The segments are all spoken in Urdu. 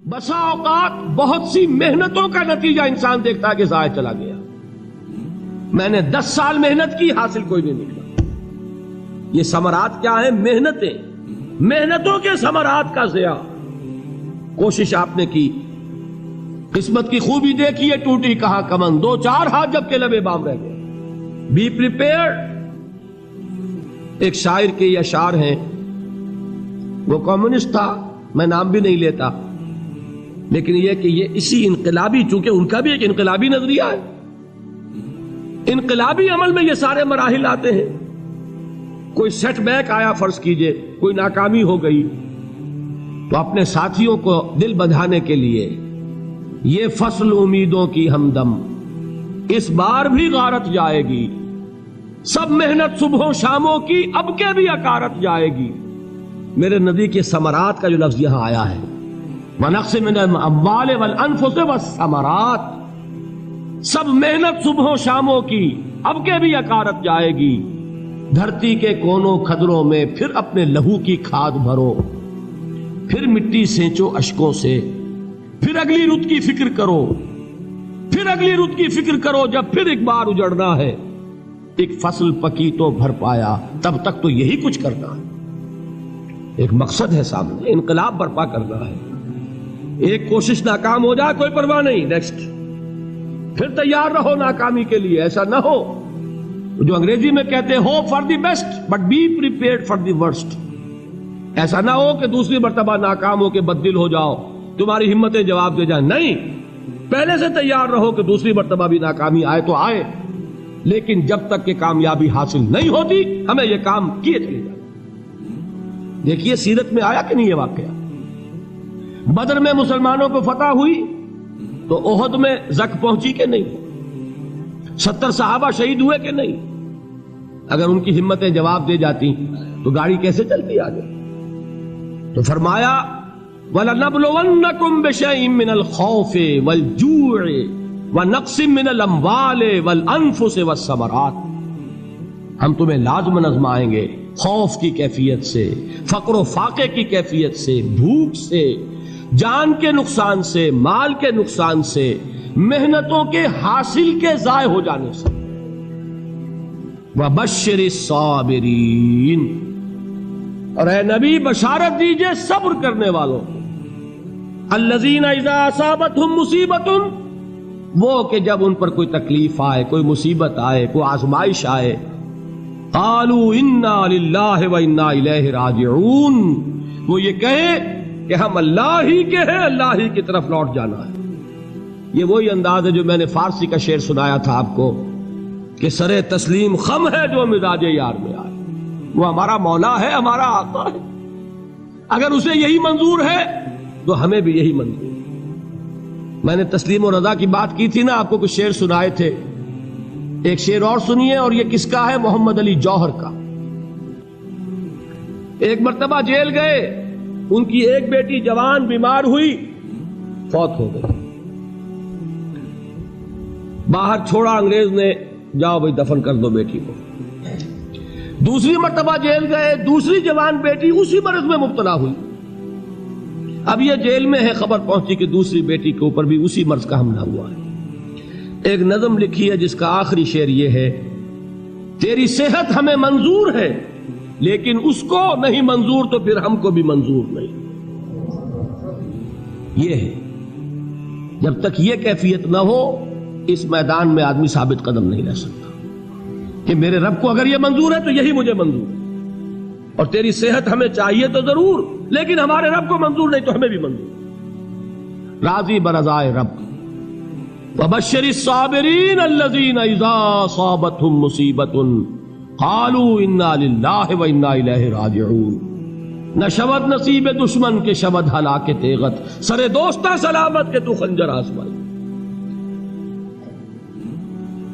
بسا اوقات بہت سی محنتوں کا نتیجہ انسان دیکھتا ہے کہ ضائع چلا گیا. میں نے 10 سال محنت کی، حاصل کوئی نہیں نکلا. یہ ثمرات کیا ہیں؟ محنتوں کے ثمرات کا ضیاع. کوشش آپ نے کی، قسمت کی خوبی دیکھی ہے، ٹوٹی کہاں کمن، 2-4 ہاتھ جب کے لبے بام رہ گئے. Be prepared. ایک شاعر کے یہ اشعار ہیں، وہ کمیونسٹ تھا، میں نام بھی نہیں لیتا، لیکن یہ کہ یہ اسی انقلابی، چونکہ ان کا بھی ایک انقلابی نظریہ ہے، انقلابی عمل میں یہ سارے مراحل آتے ہیں. کوئی سیٹ بیک آیا، فرض کیجئے کوئی ناکامی ہو گئی، تو اپنے ساتھیوں کو دل بندھانے کے لیے یہ فصل امیدوں کی ہمدم اس بار بھی غارت جائے گی، سب محنت صبحوں شاموں کی اب کے بھی اکارت جائے گی. میرے نبی کے ثمرات کا جو لفظ یہاں آیا ہے، وَنَقْصٍ مِّنَ الْأَمْوَالِ وَالْأَنفُسِ وَالثَّمَرَاتِ، سب محنت صبحوں شاموں کی اب کے بھی اکارت جائے گی. دھرتی کے کونوں کھدروں میں پھر اپنے لہو کی کھاد بھرو، پھر مٹی سینچو اشکوں سے، پھر اگلی رت کی فکر کرو، پھر اگلی رت کی فکر کرو، جب پھر ایک بار اجڑنا ہے. ایک فصل پکی تو بھر پایا، تب تک تو یہی کچھ کرنا ہے. ایک مقصد ہے سامنے، انقلاب برپا کرنا ہے. ایک کوشش ناکام ہو جائے کوئی پرواہ نہیں، نیکسٹ. پھر تیار رہو ناکامی کے لیے. ایسا نہ ہو جو انگریزی میں کہتے ہیں hope for the best but be prepared for the worst. ایسا نہ ہو کہ دوسری مرتبہ ناکام ہو کے بددل ہو جاؤ، تمہاری ہمتیں جواب دے جائیں. نہیں، پہلے سے تیار رہو کہ دوسری مرتبہ بھی ناکامی آئے تو آئے، لیکن جب تک کہ کامیابی حاصل نہیں ہوتی ہمیں یہ کام کیے چلے جائیں. دیکھیے سیرت میں آیا کہ نہیں یہ واقعہ. بدر میں مسلمانوں کو فتح ہوئی تو احد میں زک پہنچی کہ نہیں؟ 70 صحابہ شہید ہوئے کہ نہیں؟ اگر ان کی ہمتیں جواب دے جاتی تو گاڑی کیسے چلتی آگے؟ تو فرمایا وَلَنَبْلُوَنَّكُمْ بِشَيْءٍ مِّنَ الْخَوْفِ وَالْجُوعِ وَنَقْصٍ مِّنَ الْأَمْوَالِ وَالْأَنفُسِ وَالثَّمَرَاتِ. ہم تمہیں لازم آزمائیں گے، خوف کی کیفیت سے، فقر و فاقے کی کیفیت سے، بھوک سے، جان کے نقصان سے، مال کے نقصان سے، محنتوں کے حاصل کے ضائع ہو جانے سے. وَبَشِّرِ الصَّابِرِينَ، اور اے نبی بشارت دیجئے صبر کرنے والوں کو. الَّذِينَ إِذَا أَصَابَتْهُمْ مُصِيبَةٌ، وہ کہ جب ان پر کوئی تکلیف آئے، کوئی مصیبت آئے، کوئی آزمائش آئے، قالوا انا للہ وانا الیہ راجعون، وہ یہ کہیں کہ ہم اللہ ہی کے ہیں، اللہ ہی کی طرف لوٹ جانا ہے. یہ وہی انداز ہے جو میں نے فارسی کا شعر سنایا تھا آپ کو کہ سرے تسلیم خم ہے جو مزاج یار میں آئے. وہ ہمارا مولا ہے، ہمارا آقا ہے. اگر اسے یہی منظور ہے تو ہمیں بھی یہی منظور ہے. میں نے تسلیم و رضا کی بات کی تھی نا، آپ کو کچھ شعر سنائے تھے. ایک شعر اور سنیے، اور یہ کس کا ہے؟ محمد علی جوہر کا. ایک مرتبہ جیل گئے، ان کی ایک بیٹی جوان بیمار ہوئی، فوت ہو گئی. باہر چھوڑا انگریز نے، جاؤ بھائی دفن کر دو بیٹی کو. دوسری مرتبہ جیل گئے، دوسری جوان بیٹی اسی مرض میں مبتلا ہوئی. اب یہ جیل میں ہے، خبر پہنچی کہ دوسری بیٹی کے اوپر بھی اسی مرض کا حملہ ہوا ہے. ایک نظم لکھی ہے جس کا آخری شعر یہ ہے، تیری صحت ہمیں منظور ہے لیکن اس کو نہیں منظور تو پھر ہم کو بھی منظور نہیں. یہ ہے، جب تک یہ کیفیت نہ ہو اس میدان میں آدمی ثابت قدم نہیں رہ سکتا کہ میرے رب کو اگر یہ منظور ہے تو یہی مجھے منظور ہے، اور تیری صحت ہمیں چاہیے تو ضرور، لیکن ہمارے رب کو منظور نہیں تو ہمیں بھی منظور. راضی برضائے رب. وَبَشِّرِ الصَّابِرِينَ الَّذِينَ إِذَا أَصَابَتْهُمْ مُصِيبَةٌ قَالُوا إِنَّا لِلَّهِ وَإِنَّا إِلَيْهِ رَاجِعُونَ. نہ شود نصیب دشمن کے شود ہلاک تیغت، سرے دوستاں سلامت کے تو خنجر آزمائی.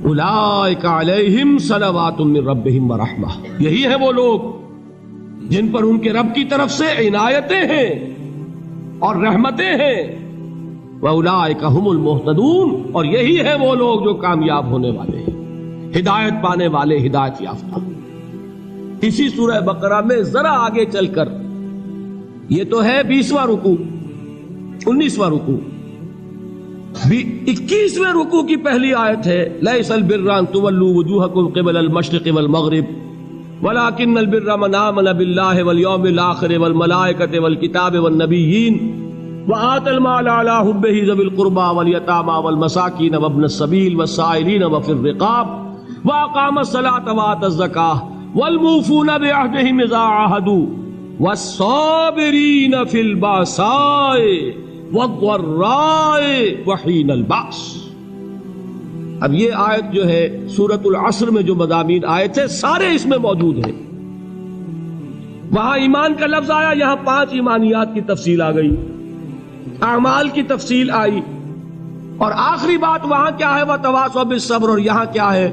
اولئک علیہم صلوات من ربہم ورحمہ، یہی ہے وہ لوگ جن پر ان کے رب کی طرف سے عنایتیں ہیں اور رحمتیں ہیں. وَأُولَٰئِكَ هُمُ الْمُهْتَدُونَ، اور یہی ہے وہ لوگ جو کامیاب ہونے والے ہیں، ہدایت پانے والے، ہدایت یافتہ. اسی سورہ بقرہ میں ذرا آگے چل کر، یہ تو ہے 20واں رکوع، 19واں رکوع. 21ویں رکوع کی پہلی آیت ہے لیس البر ان تولوا وجوہکم قبل المشرق والمغرب ولکن البر من آمن باللہ والیوم الآخر والملائکۃ والکتاب والنبیین وآتى المال على حبه ذوي القربى واليتامى والمساكين وابن السبيل والسائلين وفي الرقاب وأقام الصلاة وآتى الزكاة والموفون بعهدهم إذا عاهدوا والصابرين في البأساء والضراء وحين البأس. اب یہ آیت جو ہے سورۃ العصر میں جو مضامین آئے تھے سارے اس میں موجود ہیں. وہاں ایمان کا لفظ آیا، یہاں 5 ایمانیات کی تفصیل آ گئی، اعمال کی تفصیل آئی، اور آخری بات وہاں کیا ہے وَتَوَاصَوْا بِالصَّبْرِ، اور یہاں کیا ہے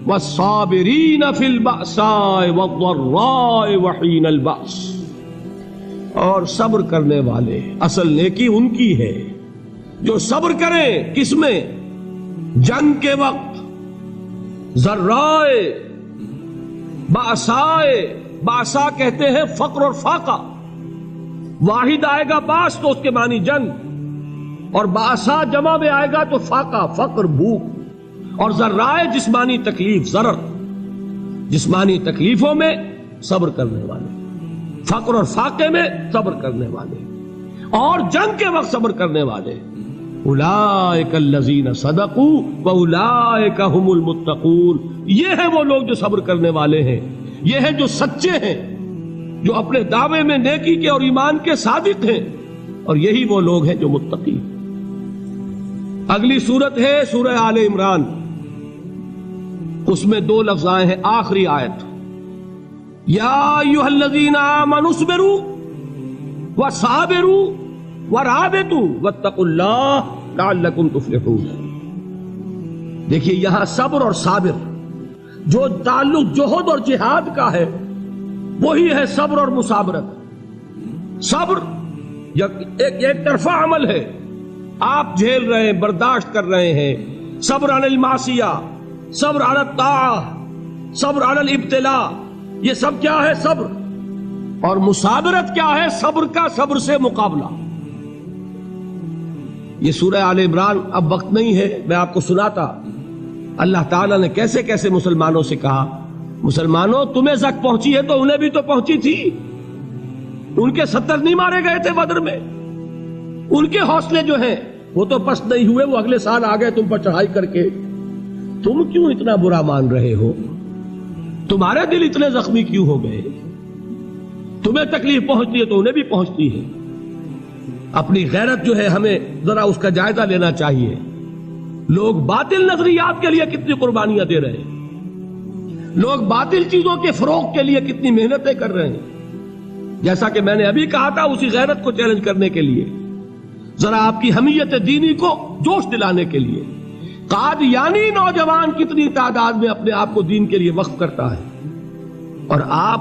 وَالصَّابِرِينَ فِي الْبَأْسَاءِ وَالضَّرَّاءِ وَحِينَ الْبَأْسِ، اور صبر کرنے والے. اصل نیکی ان کی ہے جو صبر کریں. کس میں؟ جنگ کے وقت. ذرائے بأسائے، بأسا کہتے ہیں فقر اور فاقہ. واحد آئے گا باس تو اس کے معنی جنگ، اور بأسا جمع میں آئے گا تو فاقہ فقر بھوک. اور ذرائے جسمانی تکلیف، ضرر جسمانی تکلیفوں میں صبر کرنے والے، فقر اور فاقے میں صبر کرنے والے، اور جنگ کے وقت صبر کرنے والے. اولئک الذین صدقوا واولئک هم المتقون. یہ ہیں وہ لوگ جو صبر کرنے والے ہیں، یہ ہیں جو سچے ہیں، جو اپنے دعوے میں نیکی کے اور ایمان کے صادق ہیں، اور یہی وہ لوگ ہیں جو متقی. اگلی سورت ہے سورہ آل عمران. اس میں 2 لفظ آئے ہیں آخری آیت، یا ایھا الذین آمنوا اصبروا وصابروا ورابطوا واتقوا اللہ لعلکم تفلحون. دیکھیے یہاں صبر اور صابر جو تعلق جہد اور جہاد کا ہے وہی ہے صبر اور مصابرت. صبر ایک طرفہ عمل ہے، آپ جھیل رہے ہیں، برداشت کر رہے ہیں. صبر علی المعصیہ، صبر علی الطاعہ، صبر علی الابتلاء، یہ سب کیا ہے؟ صبر. اور مصابرت کیا ہے؟ صبر کا صبر سے مقابلہ. یہ سورہ آل عمران اب وقت نہیں ہے، میں آپ کو سناتا اللہ تعالیٰ نے کیسے کیسے مسلمانوں سے کہا، مسلمانوں تمہیں زک پہنچی ہے تو انہیں بھی تو پہنچی تھی. ان کے 70 نہیں مارے گئے تھے بدر میں؟ ان کے حوصلے جو ہیں وہ تو پست نہیں ہوئے، وہ اگلے سال آ گئے تم پر چڑھائی کر کے. تم کیوں اتنا برا مان رہے ہو؟ تمہارے دل اتنے زخمی کیوں ہو گئے؟ تمہیں تکلیف پہنچتی ہے تو انہیں بھی پہنچتی ہے. اپنی غیرت جو ہے ہمیں ذرا اس کا جائزہ لینا چاہیے. لوگ باطل نظریات کے لیے کتنی قربانیاں دے رہے ہیں، لوگ باطل چیزوں کے فروغ کے لیے کتنی محنتیں کر رہے ہیں. جیسا کہ میں نے ابھی کہا تھا، اسی غیرت کو چیلنج کرنے کے لیے، ذرا آپ کی حمیت دینی کو جوش دلانے کے لیے. قادیانی نوجوان کتنی تعداد میں اپنے آپ کو دین کے لیے وقف کرتا ہے، اور آپ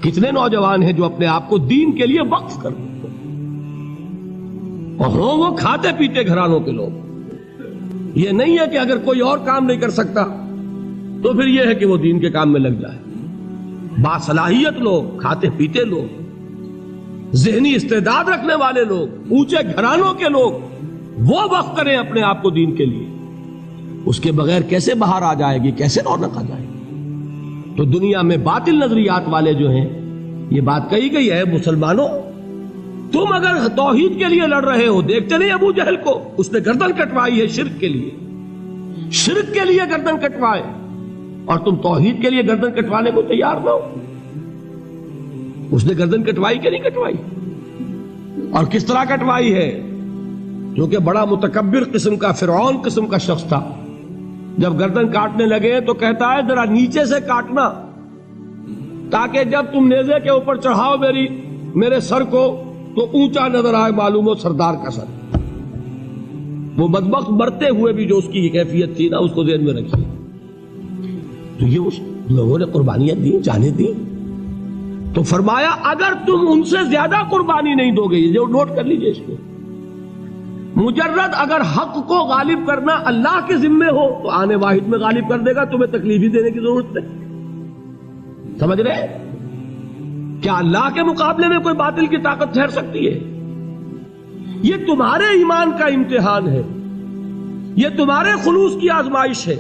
کتنے نوجوان ہیں جو اپنے آپ کو دین کے لیے وقف کرتے ہیں، اور ہوں وہ کھاتے پیتے گھرانوں کے لوگ. یہ نہیں ہے کہ اگر کوئی اور کام نہیں کر سکتا تو پھر یہ ہے کہ وہ دین کے کام میں لگ جائے. باصلاحیت لوگ، کھاتے پیتے لوگ، ذہنی استعداد رکھنے والے لوگ، اونچے گھرانوں کے لوگ، وہ وقف کریں اپنے آپ کو دین کے لیے. اس کے بغیر کیسے باہر آ جائے گی، کیسے رونق آ جائے گی؟ تو دنیا میں باطل نظریات والے جو ہیں، یہ بات کہی گئی ہے، مسلمانوں تم اگر توحید کے لیے لڑ رہے ہو، دیکھتے نہیں ابو جہل کو، اس نے گردن کٹوائی ہے شرک کے لیے، شرک کے لیے گردن کٹوائے، اور تم توحید کے لیے گردن کٹوانے کو تیار نہ ہو. اس نے گردن کٹوائی کہ نہیں کٹوائی؟ اور کس طرح کٹوائی ہے؟ کیونکہ بڑا متکبر قسم کا، فرعون قسم کا شخص تھا. جب گردن کاٹنے لگے تو کہتا ہے ذرا نیچے سے کاٹنا، تاکہ جب تم نیزے کے اوپر چڑھاؤ میرے سر کو تو اونچا نظر آئے، معلوم ہو سردار کا سر. وہ بدبخت مرتے ہوئے بھی جو اس کی کیفیت تھی نا، اس کو ذہن میں رکھیے. تو یہ اس لوگوں نے قربانیاں دی، جانیں دی. تو فرمایا اگر تم ان سے زیادہ قربانی نہیں دو گے، جو نوٹ کر لیجئے اس کو، مجرد اگر حق کو غالب کرنا اللہ کے ذمے ہو تو آنے واحد میں غالب کر دے گا، تمہیں تکلیف ہی دینے کی ضرورت نہیں. سمجھ رہے؟ کیا اللہ کے مقابلے میں کوئی باطل کی طاقت ٹھہر سکتی ہے؟ یہ تمہارے ایمان کا امتحان ہے، یہ تمہارے خلوص کی آزمائش ہے،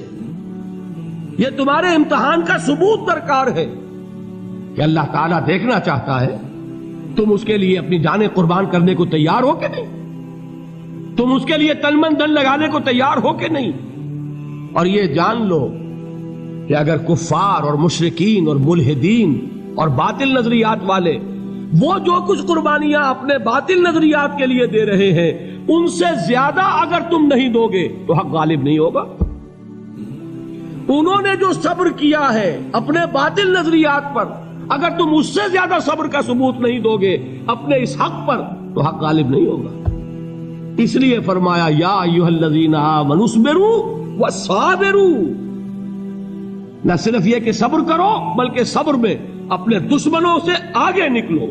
یہ تمہارے امتحان کا ثبوت درکار ہے کہ اللہ تعالیٰ دیکھنا چاہتا ہے تم اس کے لیے اپنی جانیں قربان کرنے کو تیار ہو کہ نہیں، تم اس کے لیے تن من دھن لگانے کو تیار ہو کہ نہیں۔ اور یہ جان لو کہ اگر کفار اور مشرکین اور ملحدین اور باطل نظریات والے وہ جو کچھ قربانیاں اپنے باطل نظریات کے لیے دے رہے ہیں ان سے زیادہ اگر تم نہیں دو گے تو حق غالب نہیں ہوگا۔ انہوں نے جو صبر کیا ہے اپنے باطل نظریات پر، اگر تم اس سے زیادہ صبر کا ثبوت نہیں دو گے اپنے اس حق پر تو حق غالب نہیں ہوگا۔ اس لیے فرمایا یا ایھا الذین آمنوا اصبروا وصابروا، نہ صرف یہ کہ صبر کرو بلکہ صبر میں اپنے دشمنوں سے آگے نکلو،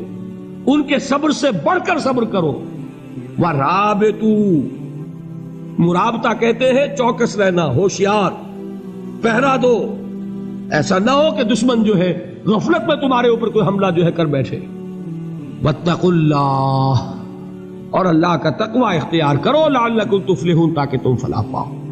ان کے صبر سے بڑھ کر صبر کرو۔ وَرَابِطُوا، مرابطہ کہتے ہیں چوکس رہنا، ہوشیار، پہرا دو، ایسا نہ ہو کہ دشمن جو ہے غفلت میں تمہارے اوپر کوئی حملہ جو ہے کر بیٹھے۔ وَاتَّقُوا اللَّهَ، اور اللہ کا تقوی اختیار کرو، لعلکم تفلحون، تاکہ تم فلاح پاؤ۔